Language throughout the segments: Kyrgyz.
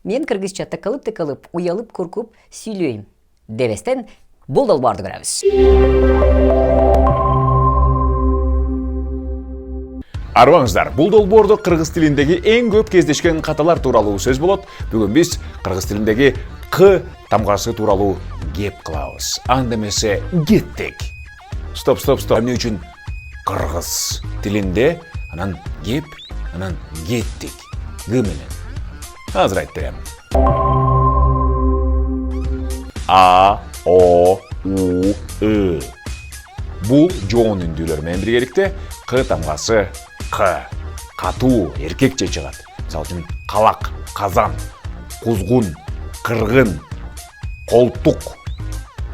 Мен кыргызча тыкылып, уялып көркүп сүйлөйм. Дебестен бул долбоорду көрөбүз. Арбаңыздар, бул долбоордо кыргыз тилиндеги эң көп кездешкен каталар тууралуу сөз болот. Бүгүн биз кыргыз тилиндеги к тамгасы тууралуу кеп кылабыз. Анда эмесе кеттик. Стоп. Эмне үчүн кыргыз тилинде анан кеп, анан кеттик г менен? Азыр айтып берем. А, О, У, И. Бул жоон үндүүлөр менен биргеликте к тамгасы к. Катуу, эркекче чыгат. Мисалы үчүн калак, казан, кузгун, кыргын, колтук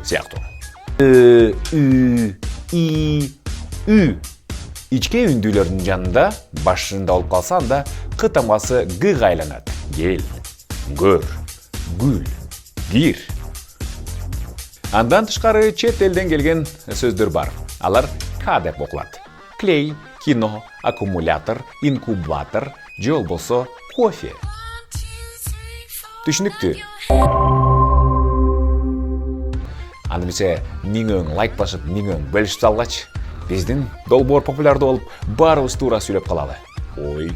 сыяктуу. И, Ү. Ичке үндүүлөрдүн жанында башында болуп калса, анда к тамгасы г-га айланат. Кел, көр, гүл, кир. Андан тышкары чет элден келген сөздөр бар. Алар к деп окулат. Клей, кино, аккумулятор, инкубатор, же болбосо кофе. Түшүнүктүү? Анда эмесе миңөң лайк басып, миңөң бөлүшүп салгачы. Биздин долбоор популярдуу болуп, баарыбыз туура сүйлөп калалы. Ой,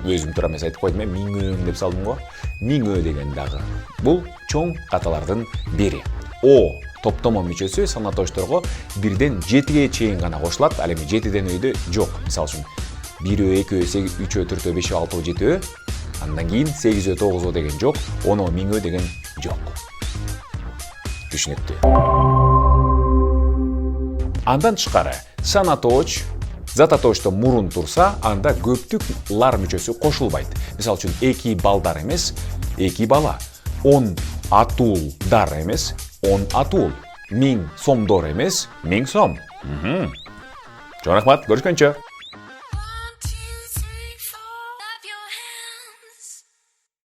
өзүм туура эмес айтып койдум, миңөң деп салдым го. Миңөө деген дагы бул чоң каталардын бири. О топтомо мүчөсү санатошторго 1ден 7ге чейин гана кошулат. Ал эми 7ден өйдө жок. Мисалы үчүн 1, 2, 8, 3, 4, 5, 6, 7. Андан кийин 8, 9 деген жок, 10 миңөө деген жок. Түшүнүктүү? Андан тышкары санаточ, зататочто мурун турса, анда көптүк лар мүчөсү кошулбайт. Мисалы үчүн 2 балдар эмес, 2 бала. 10 атуулдар эмес, 10 атуул. 1000 сомдор эмес, 1000 сом. Чоң рахмат, көрүшкөнчө.